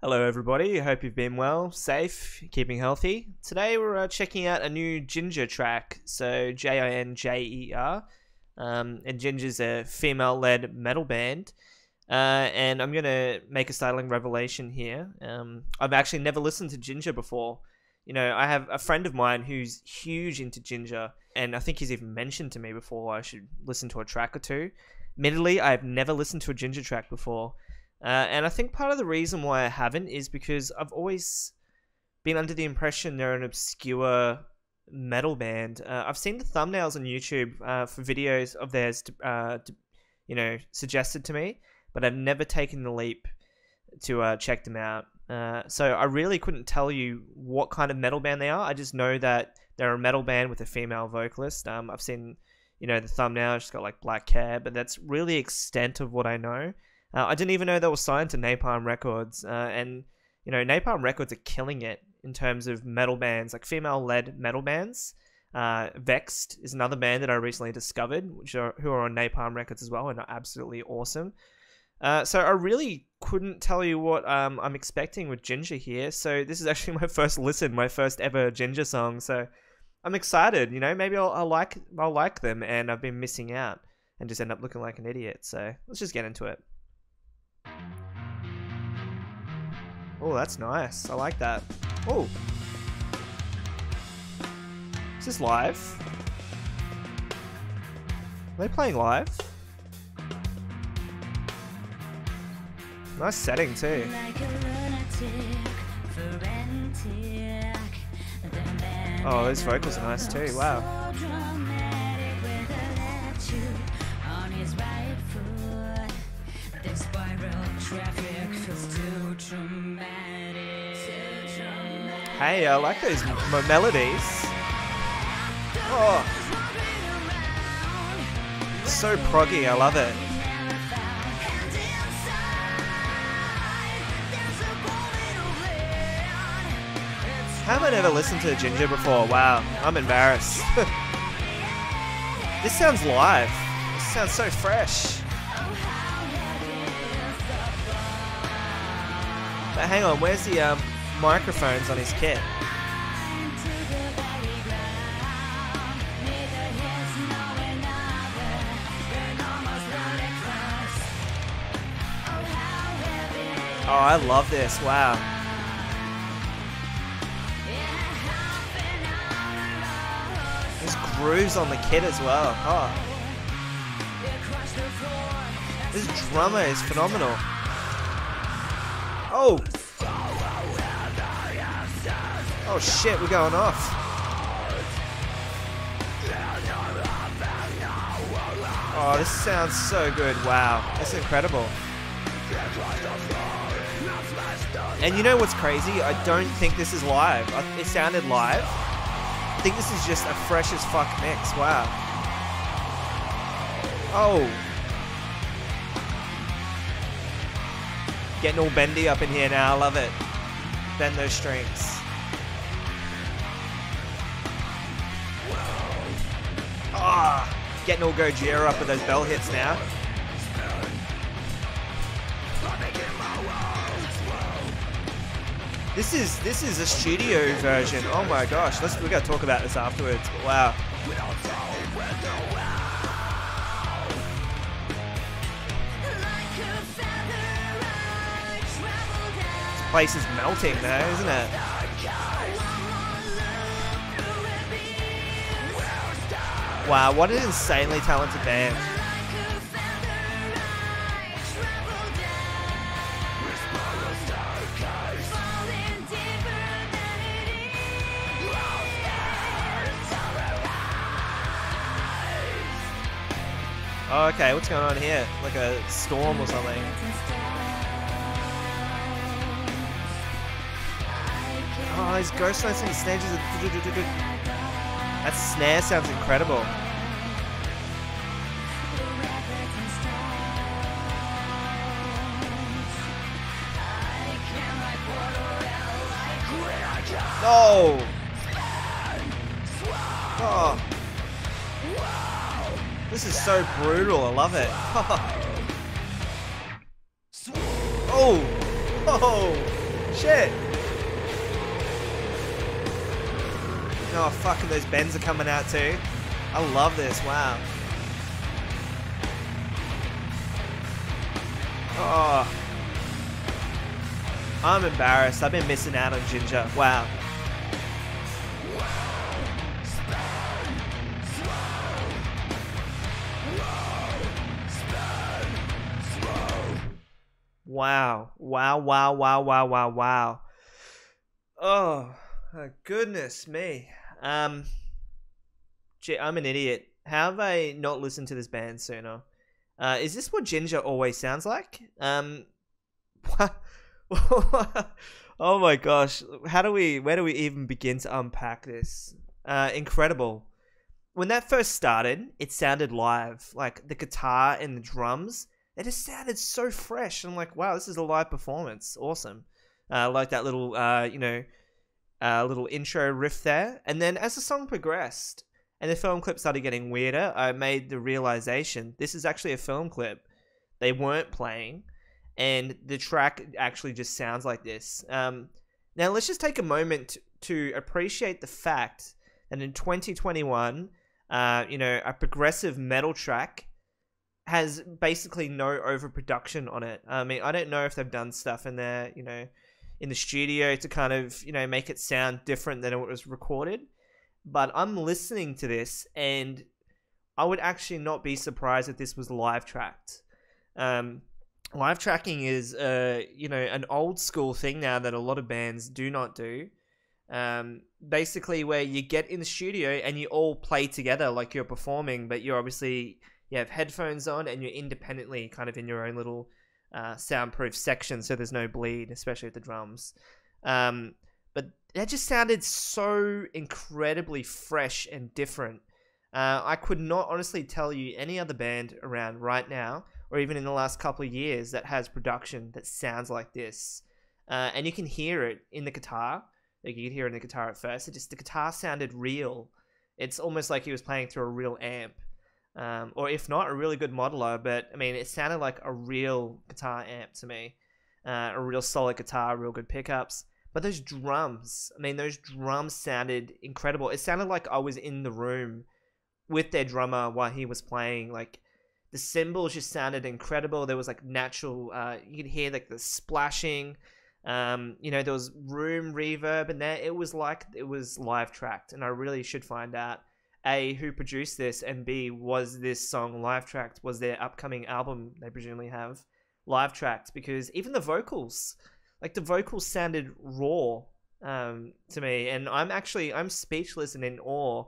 Hello everybody, hope you've been well, safe, keeping healthy. Today we're checking out a new Jinjer track, so Jinjer, and Jinjer's a female-led metal band, and I'm going to make a startling revelation here. I've actually never listened to Jinjer before. You know, I have a friend of mine who's huge into Jinjer, and I think he's even mentioned to me before I should listen to a track or two. Admittedly, I've never listened to a Jinjer track before. And I think part of the reason why I haven't is because I've always been under the impression they're an obscure metal band. I've seen the thumbnails on YouTube for videos of theirs, suggested to me, but I've never taken the leap to check them out. So I really couldn't tell you what kind of metal band they are. I just know that they're a metal band with a female vocalist. I've seen, the thumbnail. She's got like black hair, but that's really the extent of what I know. I didn't even know they were signed to Napalm Records, and Napalm Records are killing it in terms of metal bands, like female-led metal bands. Vexed is another band that I recently discovered, who are on Napalm Records as well, and are absolutely awesome. So I really couldn't tell you what I'm expecting with Jinjer here. So this is actually my first listen, my first ever Jinjer song. So I'm excited. Maybe I'll like them, and I've been missing out and just end up looking like an idiot. So let's just get into it. Oh, that's nice. I like that. Oh. Is this live? Are they playing live? Nice setting too. Oh, those vocals are nice too. Wow. Hey, I like those melodies. Oh, so proggy, I love it. Haven't ever listened to Jinjer before. Wow, I'm embarrassed. This sounds live. This sounds so fresh. But hang on, where's the microphones on his kit? Oh, I love this. Wow. There's grooves on the kit as well. Oh. This drummer is phenomenal. Oh! Oh shit, we're going off. Oh, this sounds so good. Wow, that's incredible. And you know what's crazy? I don't think this is live. It sounded live. I think this is just a fresh as fuck mix. Wow. Oh. Getting all bendy up in here now. I love it. Bend those strings. Ah, getting all Gojira up with those bell hits now. This is a studio version. Oh my gosh, we gotta talk about this afterwards. But wow. This place is melting though, isn't it? Wow, what an insanely talented band. Oh, okay, what's going on here? Like a storm or something. Oh, these ghost notes and stages are... That snare sounds incredible. No! Oh. This is so brutal, I love it. Oh! Oh! Shit. Oh, fucking those bends are coming out too. I love this. Wow. Oh. I'm embarrassed. I've been missing out on Jinjer. Wow. Wow. Wow, wow, wow, wow, wow, wow. Oh, goodness me. Gee, I'm an idiot. How have I not listened to this band sooner? Is this what Jinjer always sounds like? Oh my gosh. Where do we even begin to unpack this? Incredible. When that first started, it sounded live. Like the guitar and the drums, it just sounded so fresh. I'm like, wow, this is a live performance. Awesome. Like that little, little intro riff there. And then as the song progressed and the film clip started getting weirder, I made the realization this is actually a film clip. They weren't playing, and the track actually just sounds like this. Now let's just take a moment to appreciate the fact that in 2021, a progressive metal track has basically no overproduction on it. I mean, I don't know if they've done stuff in there, in the studio to kind of, make it sound different than it was recorded. But I'm listening to this and I would actually not be surprised if this was live tracked. Live tracking is, an old school thing now that a lot of bands do not do. Basically where you get in the studio and you all play together like you're performing, but you're obviously, you have headphones on and you're independently kind of in your own little soundproof section, so there's no bleed, especially with the drums. But that just sounded so incredibly fresh and different. I could not honestly tell you any other band around right now, or even in the last couple of years, that has production that sounds like this. And you can hear it in the guitar. Like you could hear it in the guitar at first. The guitar sounded real. It's almost like he was playing through a real amp. Or if not, a really good modeler. But, I mean, it sounded like a real guitar amp to me. A real solid guitar, real good pickups. But those drums, those drums sounded incredible. It sounded like I was in the room with their drummer while he was playing. Like, the cymbals just sounded incredible. There was, like, natural, you could hear, like, the splashing. There was room reverb in there. It was like it was live tracked. And I really should find out, A, who produced this, and B, was this song live tracked? Was their upcoming album they presumably have live tracked? Because even the vocals, the vocals sounded raw to me, and I'm speechless and in awe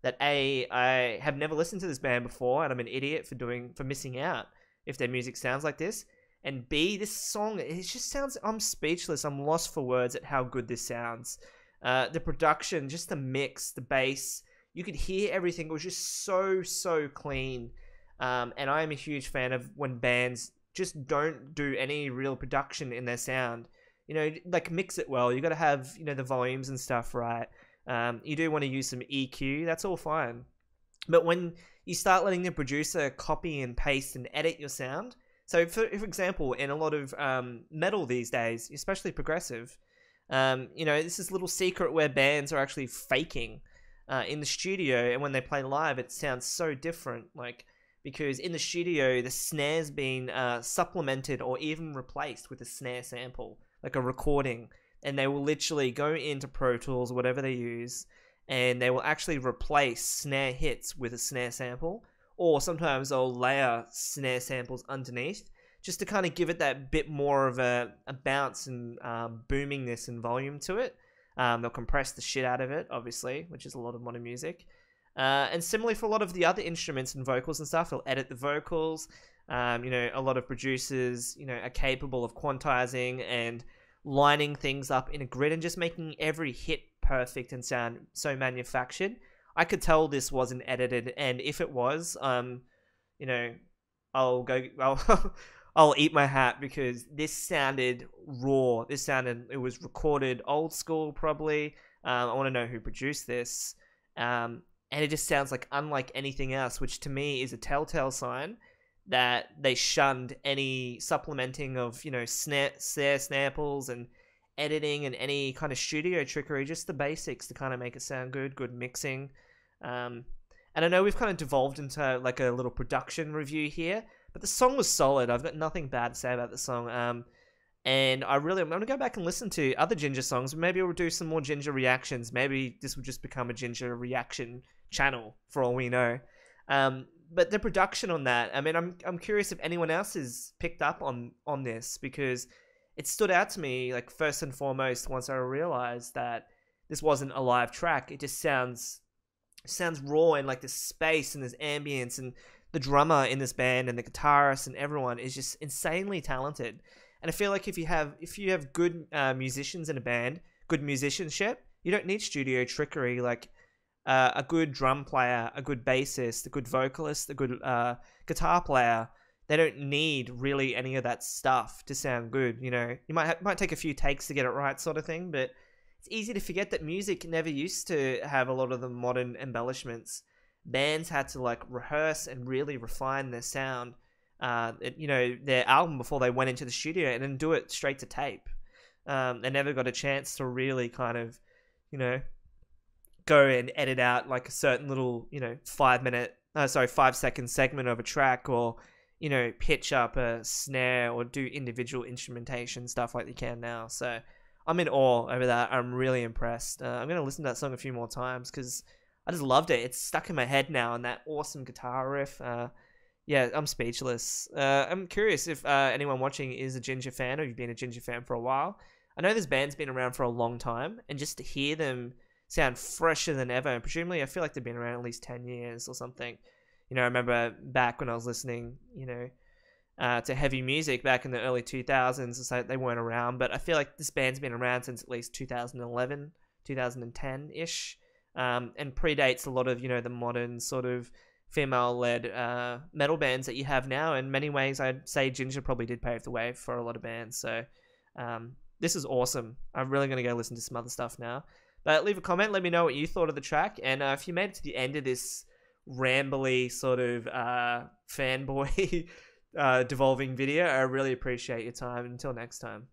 that A, I have never listened to this band before, and I'm an idiot for missing out if their music sounds like this, and B, this song, it just sounds, I'm speechless, I'm lost for words at how good this sounds. The production, just the mix, the bass, you could hear everything. It was just so clean, and I am a huge fan of when bands just don't do any real production in their sound. Mix it well. You got to have, the volumes and stuff right. You do want to use some EQ. That's all fine. But when you start letting the producer copy and paste and edit your sound, so for example, in a lot of metal these days, especially progressive, this is a little secret where bands are actually faking in the studio, and when they play live, it sounds so different. Because in the studio, the snare's been supplemented or even replaced with a snare sample, like a recording, and they will literally go into Pro Tools, whatever they use, and they will actually replace snare hits with a snare sample, or sometimes they'll layer snare samples underneath, just to kind of give it that bit more of a bounce and boomingness and volume to it. They'll compress the shit out of it, obviously, which is a lot of modern music. And similarly for a lot of the other instruments and vocals and stuff, they'll edit the vocals. A lot of producers, are capable of quantizing and lining things up in a grid and just making every hit perfect and sound so manufactured. I could tell this wasn't edited, and if it was, I'll eat my hat, because this sounded raw. It was recorded old school, probably. I want to know who produced this. And it just sounds like unlike anything else, which to me is a telltale sign that they shunned any supplementing of, snare samples and editing and any kind of studio trickery, just the basics to kind of make it sound good, good mixing. And I know we've kind of devolved into like a little production review here, but the song was solid. I've got nothing bad to say about the song. And I'm going to go back and listen to other Jinjer songs. Maybe we'll do some more Jinjer reactions. Maybe this will just become a Jinjer reaction channel for all we know. But the production on that, I mean, I'm curious if anyone else has picked up on this, because it stood out to me, like, first and foremost, once I realized that this wasn't a live track. It just sounds raw, and like this space and this ambience, and the drummer in this band and the guitarist and everyone is just insanely talented. And I feel like if you have good musicians in a band, good musicianship, you don't need studio trickery. Like a good drum player, a good bassist, a good vocalist, a good guitar player, they don't need really any of that stuff to sound good. You know, you might take a few takes to get it right, sort of thing. But it's easy to forget that music never used to have a lot of the modern embellishments. Bands had to like rehearse and really refine their sound. Their album before they went into the studio, and then do it straight to tape. They never got a chance to really kind of, go and edit out like a certain little, 5-second segment of a track, or, pitch up a snare or do individual instrumentation stuff like you can now. So I'm in awe over that. I'm really impressed. I'm going to listen to that song a few more times because I just loved it. It's stuck in my head now, and that awesome guitar riff. Yeah, I'm speechless. I'm curious if anyone watching is a Jinjer fan, or you've been a Jinjer fan for a while. I know this band's been around for a long time, and just to hear them sound fresher than ever, and presumably I feel like they've been around at least 10 years or something. I remember back when I was listening, to heavy music back in the early 2000s, so they weren't around, but I feel like this band's been around since at least 2011, 2010-ish, and predates a lot of, the modern sort of female-led metal bands that you have now. In many ways, I'd say Jinjer probably did pave the way for a lot of bands. So this is awesome. I'm really going to go listen to some other stuff now. But leave a comment. Let me know what you thought of the track. And if you made it to the end of this rambly sort of fanboy devolving video, I really appreciate your time. Until next time.